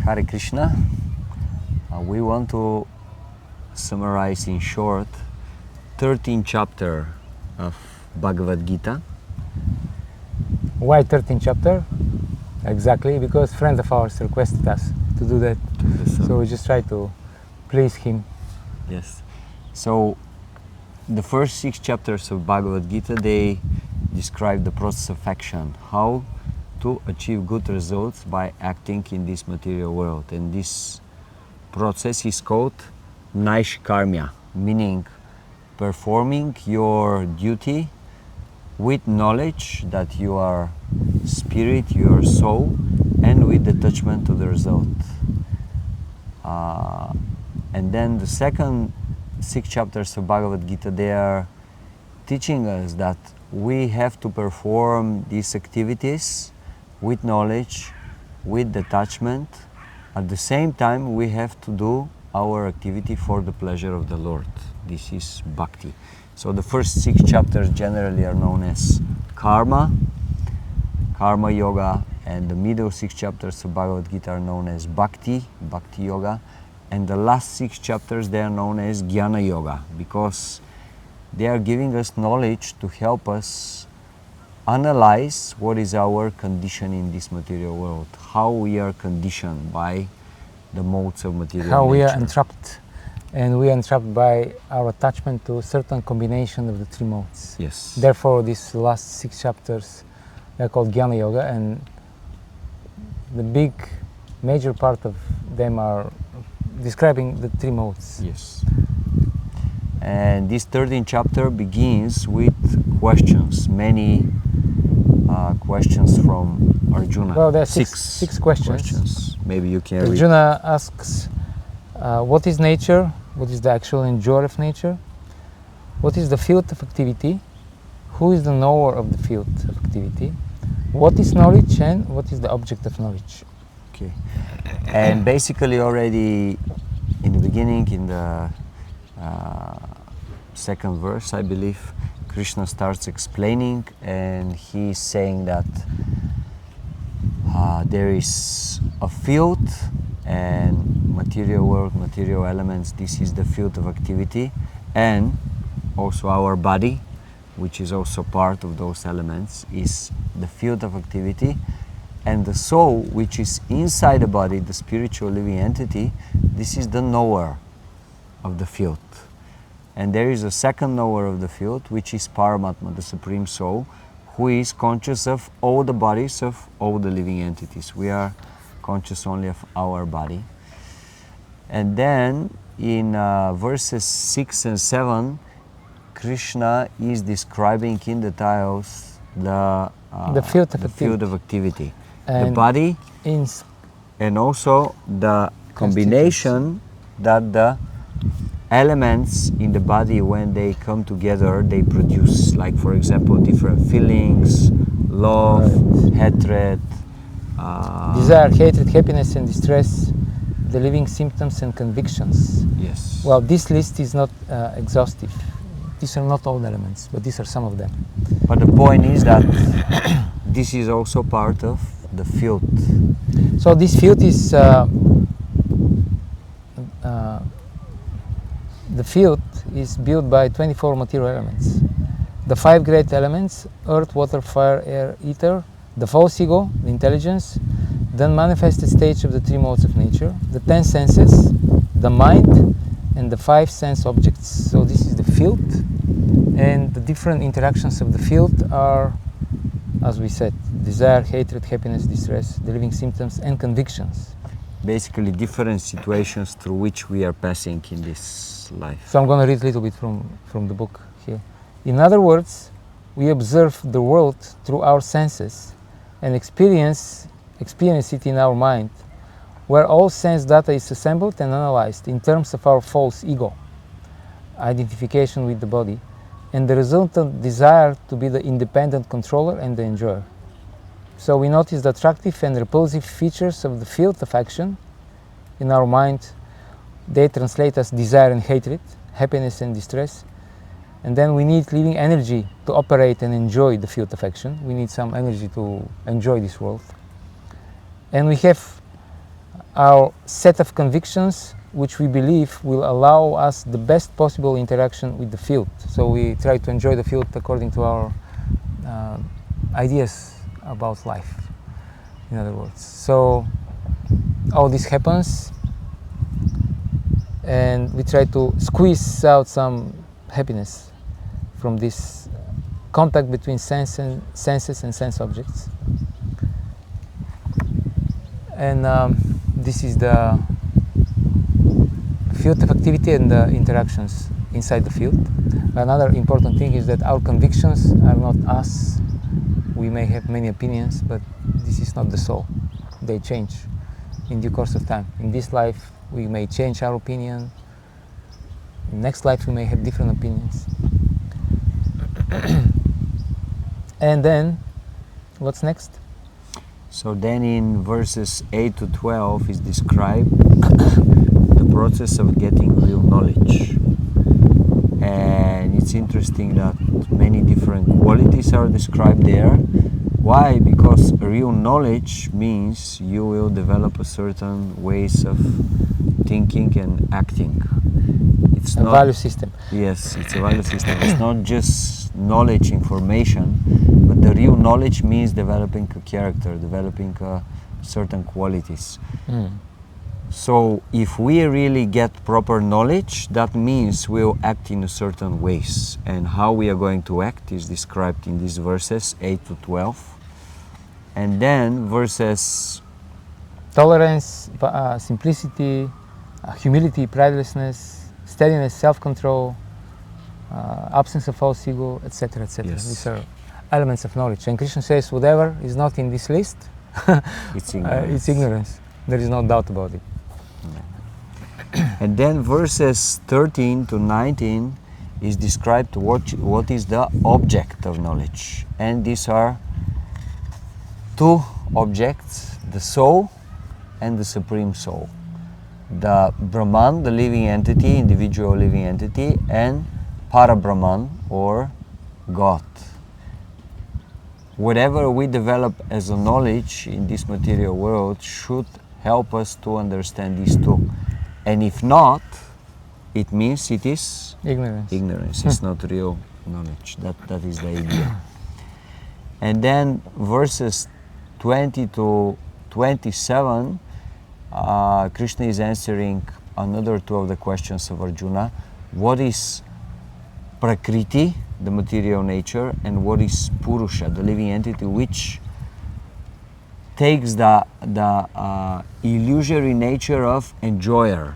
Hare Krishna. We want to summarize in short 13th chapter of Bhagavad Gita. Why 13th chapter? Exactly, because friends of ours requested us to do that. So we just try to please him. Yes. So the first 6 chapters of Bhagavad Gita, they describe the process of action, how to achieve good results by acting in this material world. And this process is called Naishkarmya, meaning performing your duty with knowledge that you are spirit, you are soul, and with attachment to the result. And then the second 6 chapters of Bhagavad Gita, they are teaching us that we have to perform these activities with knowledge, with detachment. At the same time, we have to do our activity for the pleasure of the Lord. This is bhakti. So the first 6 chapters generally are known as karma yoga, and the middle 6 chapters of Bhagavad Gita are known as bhakti yoga, and the last 6 chapters, they are known as jnana yoga, because they are giving us knowledge to help us analyze what is our condition in this material world, how we are conditioned by the modes of material nature. How we are entrapped, and we are entrapped by our attachment to a certain combination of the 3 modes. Yes. Therefore, these last 6 chapters are called Jnana Yoga, and the big major part of them are describing the 3 modes. Yes. And this 13th chapter begins with questions, many questions from Arjuna. Well, there are six questions. Maybe you can read. Arjuna asks, what is nature? What is the actual enjoyer of nature? What is the field of activity? Who is the knower of the field of activity? What is knowledge, and what is the object of knowledge? Okay. And basically already in the beginning, in the second verse, I believe, Krishna starts explaining, and he is saying that there is a field, and material world, material elements, this is the field of activity, and also our body, which is also part of those elements, is the field of activity, and the soul, which is inside the body, the spiritual living entity, this is the knower of the field. And there is a second knower of the field, which is Paramatma, the Supreme Soul, who is conscious of all the bodies of all the living entities. We are conscious only of our body. And then in verses 6 and 7, Krishna is describing in details the field of activity. The body, and also the combination that the elements in the body, when they come together, they produce, like for example, different feelings, love, hatred, desire, hatred, happiness and distress, the living symptoms and convictions. Yes. Well, this list is not exhaustive. These are not all elements, but these are some of them. But the point is that this is also part of the field. So this field is the field is built by 24 material elements. The 5 great elements: earth, water, fire, air, ether, the false ego, the intelligence, the manifested stage of the 3 modes of nature, the 10 senses, the mind, and the 5 sense objects. So this is the field, and the different interactions of the field are, as we said, desire, hatred, happiness, distress, the living symptoms, and convictions. Basically different situations through which we are passing in this life. So I'm going to read a little bit from the book here. In other words, we observe the world through our senses and experience it in our mind, where all sense data is assembled and analyzed in terms of our false ego, identification with the body, and the resultant desire to be the independent controller and the enjoyer. So we notice the attractive and repulsive features of the field of action in our mind. They translate as desire and hatred, happiness and distress. And then we need living energy to operate and enjoy the field of action. We need some energy to enjoy this world. And we have our set of convictions which we believe will allow us the best possible interaction with the field. So we try to enjoy the field according to our ideas about life, in other words. So all this happens, and we try to squeeze out some happiness from this contact between senses and sense objects. And this is the field of activity and the interactions inside the field. Another important thing is that our convictions are not us. We may have many opinions, but this is not the soul. They change in due course of time. In this life, we may change our opinion. In next life, we may have different opinions. And then, what's next? So then in verses 8 to 12 is described the process of getting real knowledge. And it's interesting that many different qualities are described there. Why? Because real knowledge means you will develop a certain ways of thinking and acting. It's A not value system. Yes, it's a value system. It's not just knowledge, information, but the real knowledge means developing a character, developing certain qualities. So if we really get proper knowledge, that means we'll act in a certain ways. And how we are going to act is described in these verses 8 to 12. And then verses Tolerance, simplicity, humility, pridelessness, steadiness, self-control, absence of false ego, etc., etc. Yes. These are elements of knowledge. And Krishna says whatever is not in this list, it's ignorance. it's ignorance. There is no doubt about it. And then verses 13 to 19 is described what is the object of knowledge. And these are two objects, the soul and the supreme soul. The Brahman, the living entity, individual living entity, and Parabrahman, or God. Whatever we develop as a knowledge in this material world should help us to understand these two. And if not, it means it is Ignorance. ignorance. It's not real knowledge. That is the idea. And then verses 20 to 27, Krishna is answering another two of the questions of Arjuna. What is Prakriti, the material nature, and what is Purusha, the living entity, which takes the illusory nature of enjoyer.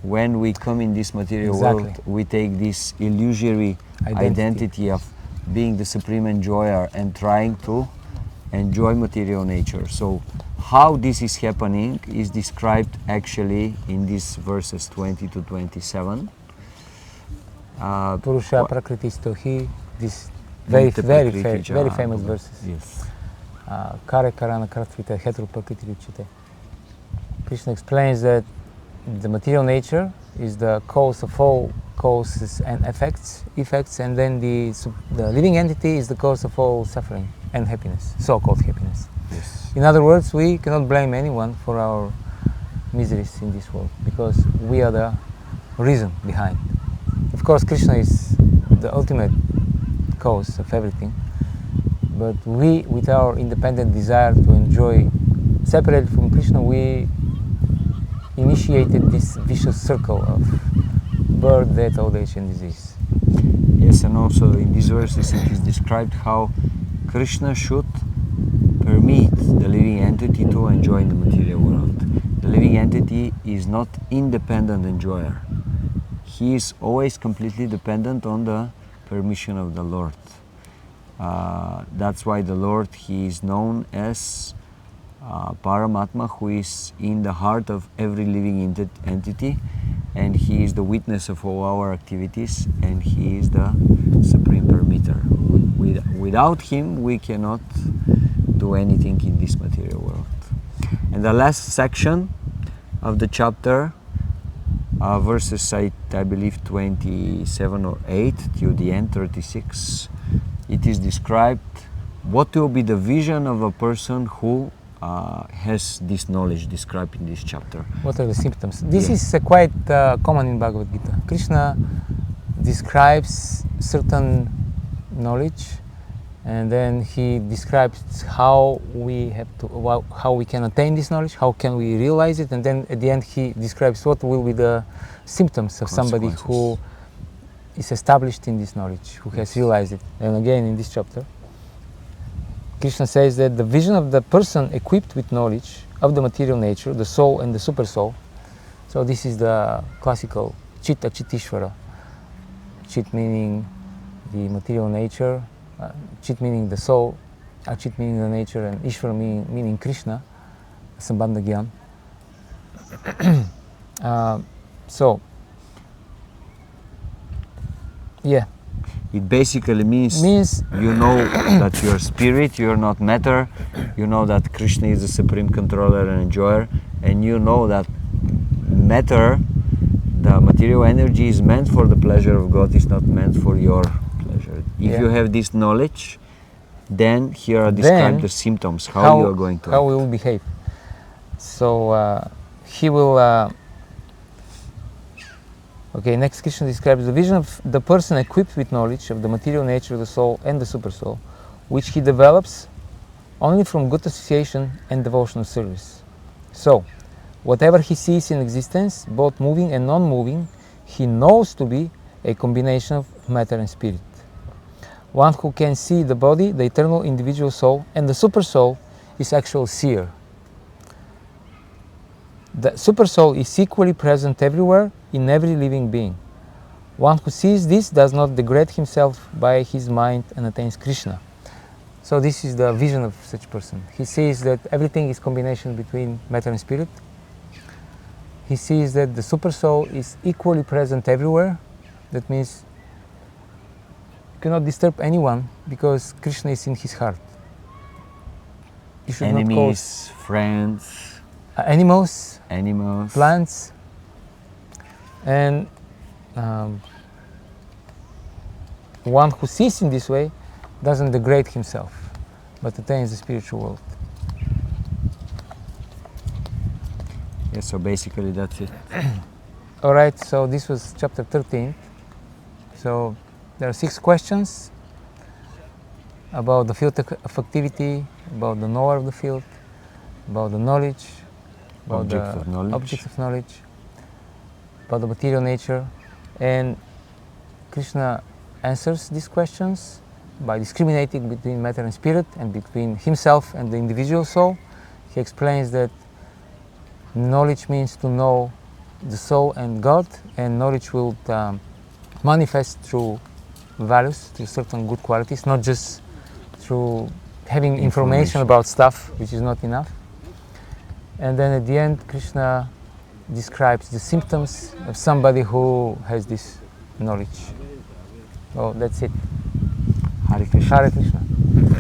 When we come in this material world, we take this illusory identity of being the supreme enjoyer and trying to enjoy material nature. So how this is happening is described actually in these verses 20 to 27. Purusha Prakritisto Hi, these very famous verses. Yes. Kare Karana Karatvita Hetru Prakriti Ruchite. Krishna explains that the material nature is the cause of all causes and effects, and then the living entity is the cause of all suffering and happiness, so-called happiness. Yes. In other words, we cannot blame anyone for our miseries in this world, because we are the reason behind. Of course, Krishna is the ultimate cause of everything, but we, with our independent desire to enjoy, separated from Krishna, we initiated this vicious circle of birth, death, old age and disease. Yes, and also in these verses it is described how Krishna should permit the living entity to enjoy the material world. The living entity is not independent enjoyer. He is always completely dependent on the permission of the Lord. That's why the Lord, He is known as Paramatma, who is in the heart of every living entity, and He is the witness of all our activities, and He is the supreme permitter. Without Him, we cannot do anything in this material world. And the last section of the chapter, verses I believe 27 or 8 till the end, 36, it is described what will be the vision of a person who has this knowledge described in this chapter. What are the symptoms? This Yeah. is quite common in Bhagavad Gita. Krishna describes certain knowledge, and then he describes how we have to, how we can attain this knowledge, how can we realize it, and then at the end he describes what will be the symptoms of somebody who is established in this knowledge, who has realized it. And again in this chapter, Krishna says that the vision of the person equipped with knowledge of the material nature, the soul and the super soul. So this is the classical Chitta Chittishvara. Chit meaning the material nature, Chit meaning the soul, Achit meaning the nature, and Ishvara meaning Krishna, Sambandha Gyan. So, yeah. It basically means you know that you're spirit, you're not matter, you know that Krishna is the supreme controller and enjoyer, and you know that matter, the material energy, is meant for the pleasure of God, is not meant for your pleasure. If you have this knowledge, then here are described the symptoms, how you are going to how we will behave. So he will okay, next Krishna describes the vision of the person equipped with knowledge of the material nature of the soul and the super soul, which he develops only from good association and devotional service. So, whatever he sees in existence, both moving and non-moving, he knows to be a combination of matter and spirit. One who can see the body, the eternal individual soul, and the super soul is actual seer. The super soul is equally present everywhere in every living being. One who sees this does not degrade himself by his mind and attains Krishna. So this is the vision of such a person. He sees that everything is combination between matter and spirit. He sees that the super soul is equally present everywhere. That means you cannot disturb anyone because Krishna is in his heart. You should enemies, not cause friends, animals, plants, and one who sees in this way doesn't degrade himself, but attains the spiritual world. Yeah, so basically that's it. All right, so this was chapter 13. So there are 6 questions about the field of activity, about the knower of the field, about the knowledge, about Objects the of knowledge. objects of knowledge, about the material nature, and Krishna answers these questions by discriminating between matter and spirit and between himself and the individual soul. He explains that knowledge means to know the soul and God, and knowledge will manifest through values, through certain good qualities, not just through having information about stuff, which is not enough. And then at the end, Krishna describes the symptoms of somebody who has this knowledge. Oh, that's it. Hare Krishna. Hare Krishna.